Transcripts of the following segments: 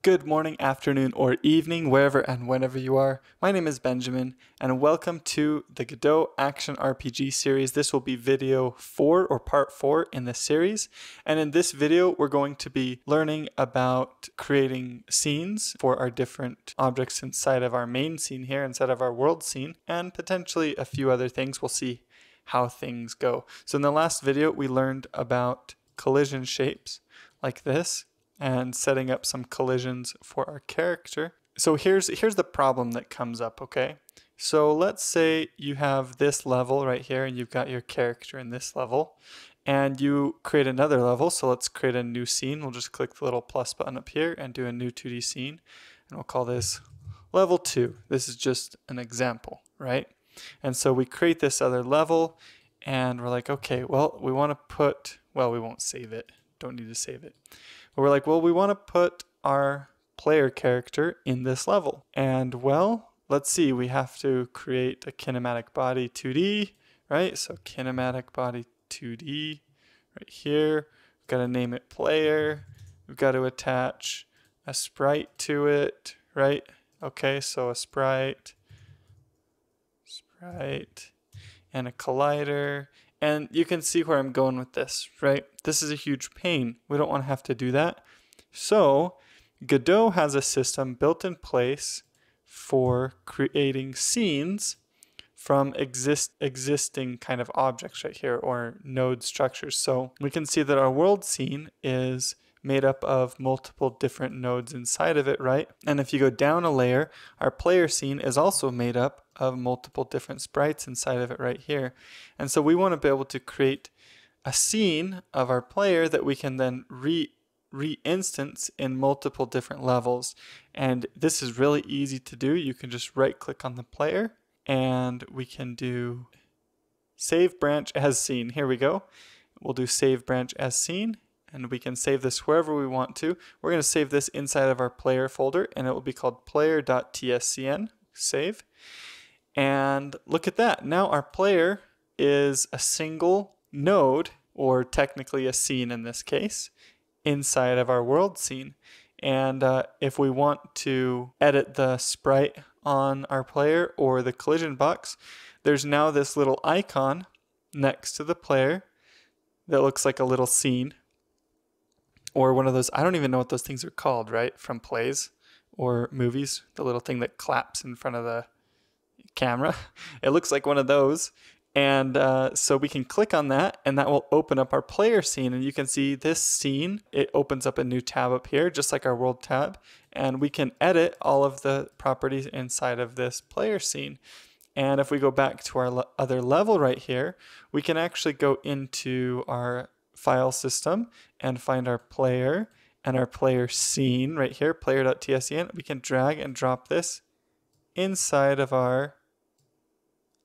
Good morning, afternoon, or evening, wherever and whenever you are. My name is Benjamin, and welcome to the Godot Action RPG series. This will be video 4 or part 4 in the series. And in this video, we're going to be learning about creating scenes for our different objects inside of our main scene here, inside of our world scene, and potentially a few other things. We'll see how things go. So in the last video, we learned about collision shapes like this, and setting up some collisions for our character. So here's the problem that comes up, okay? So let's say you have this level right here and you've got your character in this level and you create another level. So let's create a new scene. We'll just click the little plus button up here and do a new 2D scene. And we'll call this level 2. This is just an example, right? And so we create this other level and we're like, okay, well, we want to put, well, we won't save it. Don't need to save it. But we're like, well, we want to put our player character in this level. And well, let's see, we have to create a kinematic body 2D, right? So kinematic body 2D right here. We've got to name it player. We've got to attach a sprite to it, right? Okay, so a sprite, and a collider. And you can see where I'm going with this, right? This is a huge pain. We don't want to have to do that. So Godot has a system built in place for creating scenes from existing kind of objects right here, or node structures. So we can see that our world scene is made up of multiple different nodes inside of it, right? And if you go down a layer, our player scene is also made up of multiple different sprites inside of it right here. And so we want to be able to create a scene of our player that we can then re-instance in multiple different levels. And this is really easy to do. You can just right click on the player and we can do save branch as scene. Here we go. We'll do save branch as scene. And we can save this wherever we want to. We're going to save this inside of our player folder, and it will be called player.tscn. Save. And look at that. Now our player is a single node, or technically a scene in this case, inside of our world scene. And if we want to edit the sprite on our player or the collision box, there's now this little icon next to the player that looks like a little scene. Or one of those, I don't even know what those things are called, right? From plays or movies, the little thing that claps in front of the camera. It looks like one of those. And so we can click on that and that will open up our player scene. And you can see this scene, it opens up a new tab up here, just like our world tab. And we can edit all of the properties inside of this player scene. And if we go back to our other level right here, we can actually go into our file system and find our player and our player scene right here, player.tscn. We can drag and drop this inside of our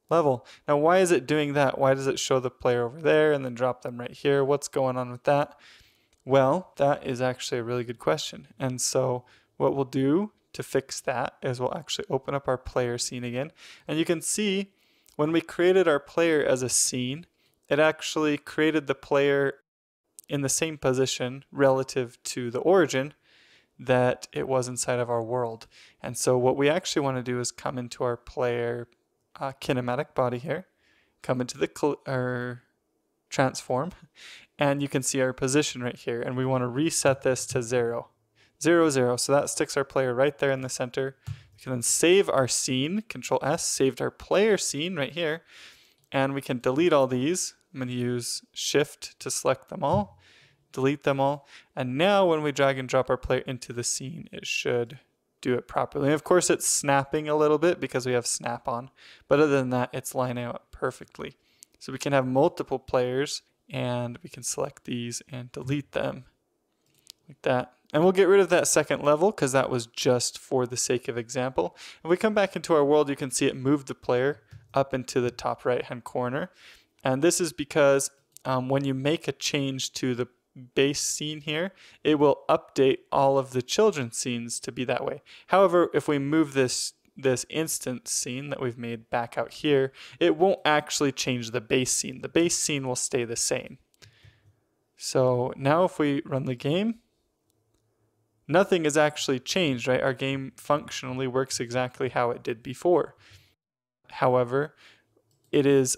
level. Now, why is it doing that? Why does it show the player over there and then drop them right here? What's going on with that? Well, that is actually a really good question. And so what we'll do to fix that is we'll actually open up our player scene again. And you can see when we created our player as a scene, it actually created the player in the same position relative to the origin that it was inside of our world. And so what we actually want to do is come into our player kinematic body here, come into the transform, and you can see our position right here. And we want to reset this to 0, 0, 0. So that sticks our player right there in the center. We can then save our scene, Control S, saved our player scene right here. And we can delete all these. I'm going to use Shift to select them all, delete them all. And now when we drag and drop our player into the scene, it should do it properly. And of course, it's snapping a little bit because we have snap on. But other than that, it's lining up perfectly. So we can have multiple players and we can select these and delete them like that. And we'll get rid of that second level because that was just for the sake of example. If we come back into our world, you can see it moved the player up into the top right hand corner. And this is because when you make a change to the base scene here, it will update all of the children's scenes to be that way. However, if we move this instance scene that we've made back out here, it won't actually change the base scene. The base scene will stay the same. So now if we run the game, nothing has actually changed, right? Our game functionally works exactly how it did before. However,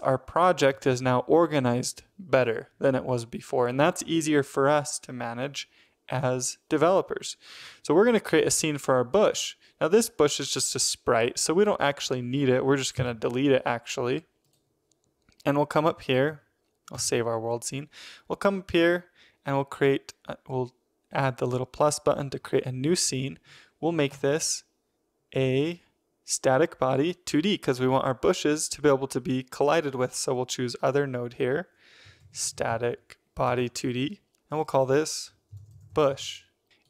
our project is now organized better than it was before, and that's easier for us to manage as developers. So we're going to create a scene for our bush. Now this bush is just a sprite, so we don't actually need it. We're just going to delete it actually. And we'll come up here. I'll save our world scene. We'll come up here and we'll add the little plus button to create a new scene. We'll make this a static body 2D because we want our bushes to be able to be collided with. So we'll choose other node here, static body 2D, and we'll call this bush.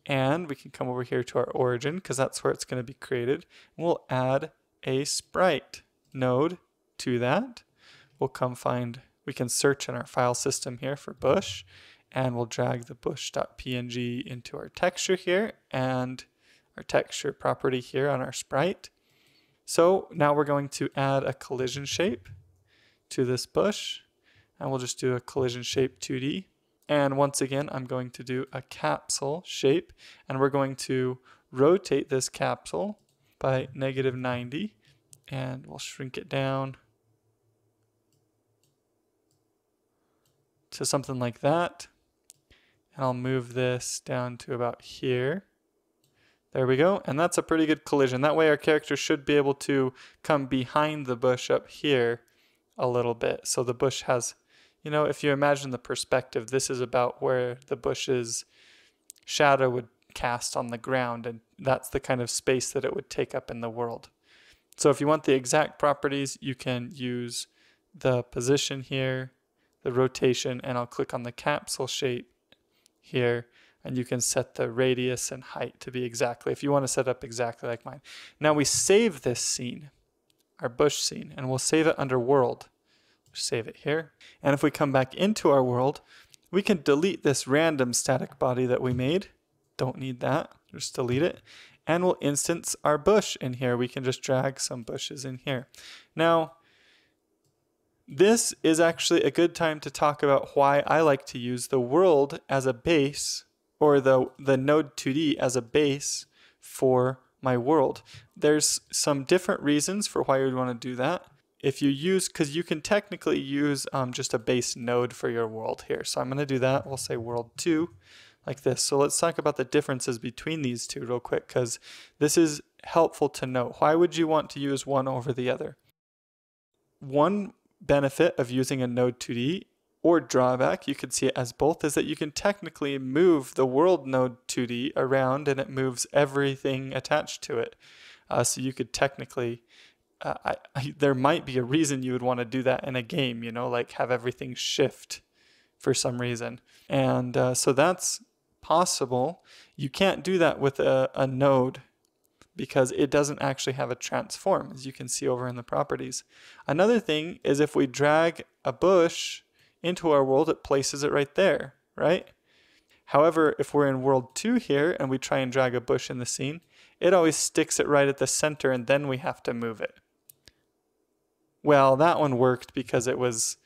And we can come over here to our origin because that's where it's going to be created. And we'll add a sprite node to that. We'll we can search in our file system here for bush, and we'll drag the bush.png into our texture here and our texture property here on our sprite. So now we're going to add a collision shape to this bush, and we'll just do a collision shape 2D. And once again, I'm going to do a capsule shape, and we're going to rotate this capsule by -90, and we'll shrink it down to something like that. And I'll move this down to about here. There we go, and that's a pretty good collision. That way our character should be able to come behind the bush up here a little bit. So the bush has, you know, if you imagine the perspective, this is about where the bush's shadow would cast on the ground, and that's the kind of space that it would take up in the world. So if you want the exact properties, you can use the position here, the rotation, and I'll click on the capsule shape here, and you can set the radius and height to be exactly, if you want to set up exactly like mine. Now we save this scene, our bush scene, and we'll save it under world. Save it here. And if we come back into our world, we can delete this random static body that we made. Don't need that, just delete it. And we'll instance our bush in here. We can just drag some bushes in here. Now, this is actually a good time to talk about why I like to use the world as a base, or the node 2D as a base for my world. There's some different reasons for why you'd want to do that. If you use, because you can technically use just a base node for your world here. So I'm going to do that. We'll say world 2 like this. So let's talk about the differences between these two real quick, because this is helpful to know. Why would you want to use one over the other? One benefit of using a node 2D, or drawback, you could see it as both, is that you can technically move the world node 2D around and it moves everything attached to it. So you could technically, there might be a reason you would want to do that in a game, you know, like have everything shift for some reason. And so that's possible. You can't do that with a node because it doesn't actually have a transform, as you can see over in the properties. Another thing is if we drag a bush into our world, it places it right there, right? However, if we're in world 2 here and we try and drag a bush in the scene, it always sticks it right at the center and then we have to move it. Well, that one worked because it was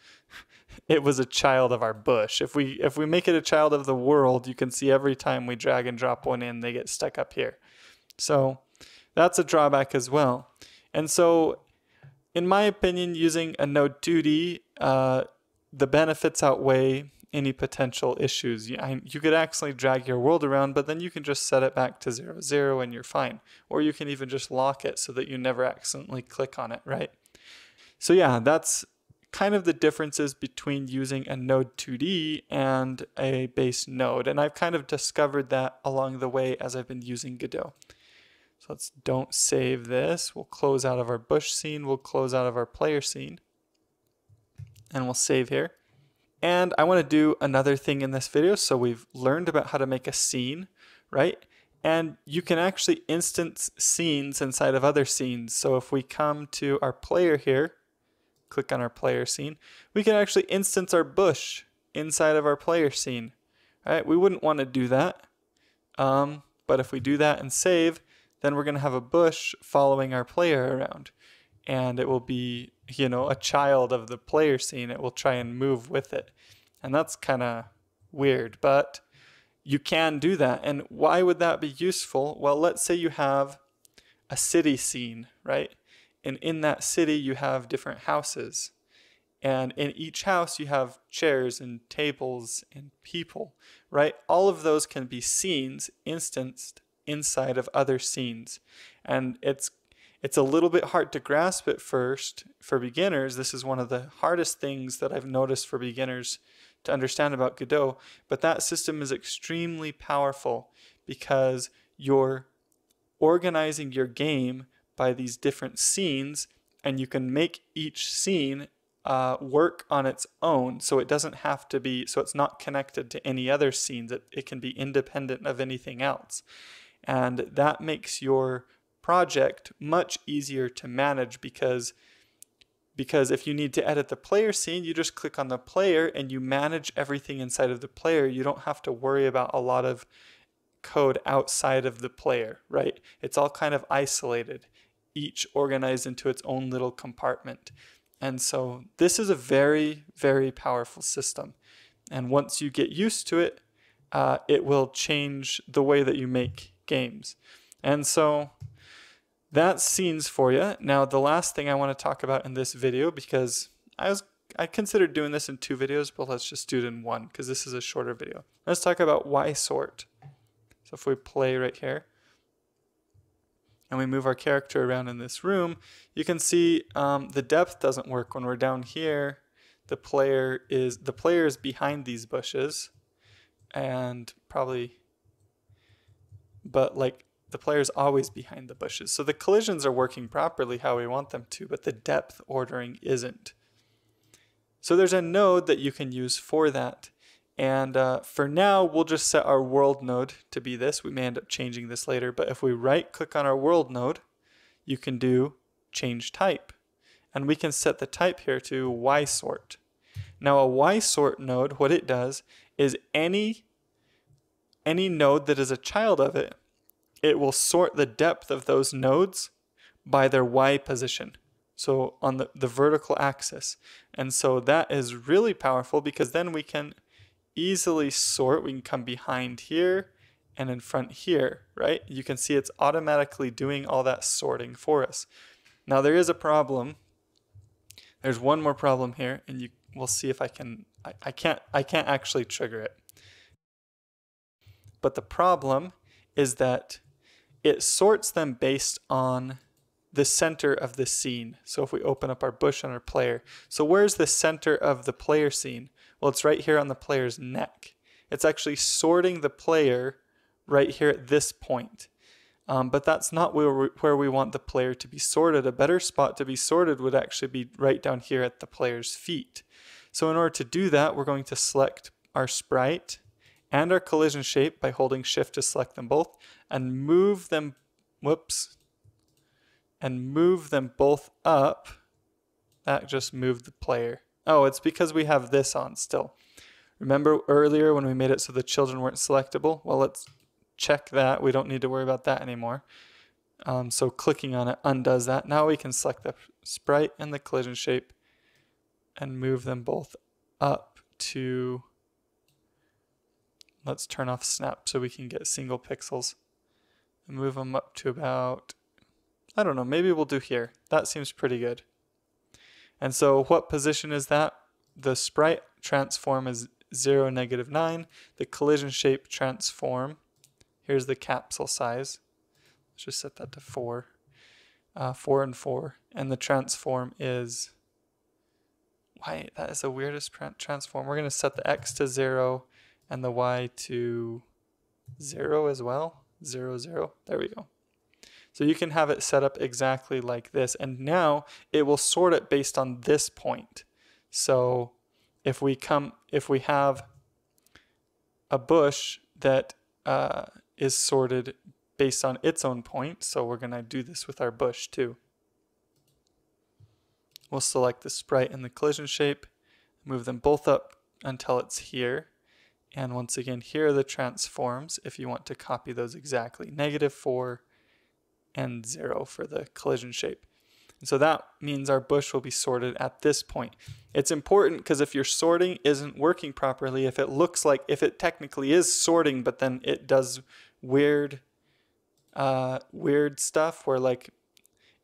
a child of our bush. If we make it a child of the world, you can see every time we drag and drop one in, they get stuck up here. So that's a drawback as well. And so, in my opinion, using a node 2D, the benefits outweigh any potential issues. You could actually drag your world around, but then you can just set it back to 0, 0 and you're fine. Or you can even just lock it so that you never accidentally click on it, right? So yeah, that's kind of the differences between using a node 2D and a base node. And I've kind of discovered that along the way as I've been using Godot. So don't save this. We'll close out of our bush scene. We'll close out of our player scene. And we'll save here. And I want to do another thing in this video. So we've learned about how to make a scene, right? And you can actually instance scenes inside of other scenes. So if we come to our player here, click on our player scene, we can actually instance our bush inside of our player scene, right? We wouldn't want to do that. But if we do that and save, then we're going to have a bush following our player around. And it will be, you know, a child of the player scene. It will try and move with it. And that's kind of weird, but you can do that. And why would that be useful? Well, let's say you have a city scene, right? And in that city, you have different houses. And in each house, you have chairs and tables and people, right? All of those can be scenes instanced inside of other scenes. And it's a little bit hard to grasp at first for beginners. This is one of the hardest things that I've noticed for beginners to understand about Godot. But that system is extremely powerful because you're organizing your game by these different scenes, and you can make each scene work on its own, so it doesn't have to be, so it's not connected to any other scenes. It can be independent of anything else. And that makes your project much easier to manage because if you need to edit the player scene, you just click on the player and you manage everything inside of the player. You don't have to worry about a lot of code outside of the player, right? It's all kind of isolated, each organized into its own little compartment. And so this is a very, very powerful system. And once you get used to it, it will change the way that you make games. And so that's scenes for you. Now, the last thing I want to talk about in this video, because I considered doing this in 2 videos, but let's just do it in 1 because this is a shorter video. Let's talk about ysort. So if we play right here, and we move our character around in this room, you can see the depth doesn't work when we're down here. The player is behind these bushes, and probably, but like the player's always behind the bushes. So the collisions are working properly how we want them to, but the depth ordering isn't. So there's a node that you can use for that. And for now, we'll just set our world node to be this. We may end up changing this later, but if we right click on our world node, you can do change type. And we can set the type here to ysort. Now a ysort node, what it does is any node that is a child of it, it will sort the depth of those nodes by their y position. So on the vertical axis. And so that is really powerful because then we can easily sort. We can come behind here and in front here, right? You can see it's automatically doing all that sorting for us. Now there is a problem. There's one more problem here, and we'll see if I can't actually trigger it. But the problem is that it sorts them based on the center of the scene. So if we open up our bush on our player, so where's the center of the player scene? Well, it's right here on the player's neck. It's actually sorting the player right here at this point. But that's not where we want the player to be sorted. A better spot to be sorted would actually be right down here at the player's feet. So in order to do that, we're going to select our sprite and our collision shape by holding shift to select them both and move them, and move them both up. That just moved the player. Oh, it's because we have this on still. Remember earlier when we made it so the children weren't selectable? Well, let's check that. We don't need to worry about that anymore. So clicking on it undoes that. Now we can select the sprite and the collision shape and move them both up to, let's turn off snap so we can get single pixels. And move them up to about, I don't know, maybe we'll do here. That seems pretty good. And so what position is that? The sprite transform is 0, -9. The collision shape transform, here's the capsule size. Let's just set that to 4. 4 and 4. And the transform is, why, that is the weirdest transform. We're going to set the x to 0 and the y to 0 as well. 0, 0. There we go. So you can have it set up exactly like this. And now it will sort it based on this point. So if we have a bush that is sorted based on its own point, so we're going to do this with our bush too. We'll select the sprite and the collision shape, move them both up until it's here. And once again, here are the transforms if you want to copy those exactly. -4 and 0 for the collision shape. So that means our bush will be sorted at this point. It's important because if your sorting isn't working properly, if it technically is sorting, but then it does weird stuff where like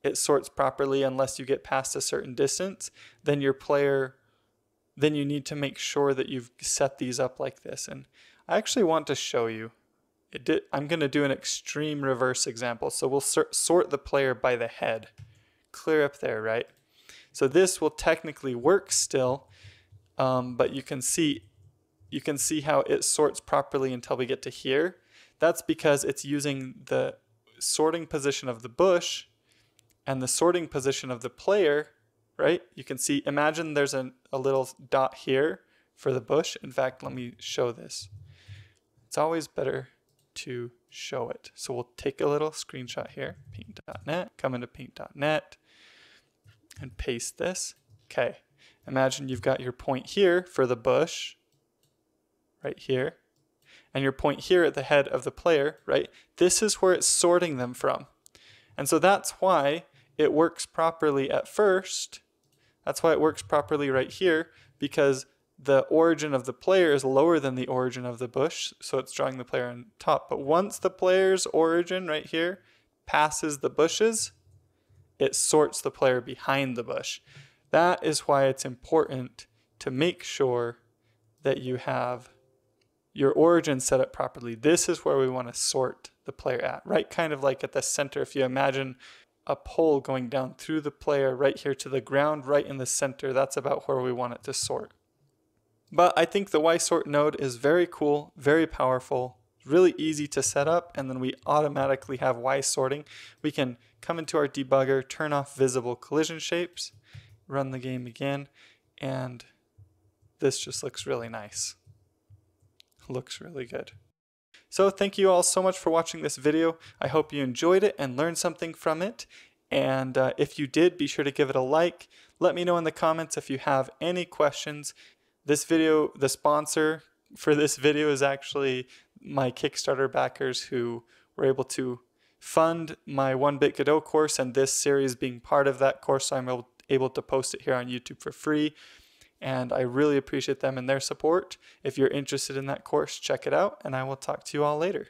it sorts properly unless you get past a certain distance, then then you need to make sure that you've set these up like this. And I actually want to show you. I'm going to do an extreme reverse example. So we'll sort the player by the head. Clear up there, right? So this will technically work still, but you can see how it sorts properly until we get to here. That's because it's using the sorting position of the bush and the sorting position of the player, right? You can see, imagine there's a little dot here for the bush. In fact, let me show this. It's always better to show it. So we'll take a little screenshot here, paint.net, come into paint.net and paste this. Okay, imagine you've got your point here for the bush, right here, and your point here at the head of the player, right? This is where it's sorting them from. And so that's why it works properly at first. That's why it works properly right here, because the origin of the player is lower than the origin of the bush, so it's drawing the player on top. But once the player's origin right here passes the bushes, it sorts the player behind the bush. That is why it's important to make sure that you have your origin set up properly. This is where we want to sort the player at, right? Kind of like at the center. If you imagine a pole going down through the player right here to the ground, right in the center, that's about where we want it to sort. But I think the ysort node is very cool, very powerful, really easy to set up, and then we automatically have ysorting. We can come into our debugger, turn off visible collision shapes, run the game again, and this just looks really nice. Looks really good. So thank you all so much for watching this video. I hope you enjoyed it and learned something from it. And if you did, be sure to give it a like. Let me know in the comments if you have any questions. This video, the sponsor for this video is actually my Kickstarter backers who were able to fund my 1-Bit Godot course, and this series being part of that course, so I'm able to post it here on YouTube for free. And I really appreciate them and their support. If you're interested in that course, check it out, and I will talk to you all later.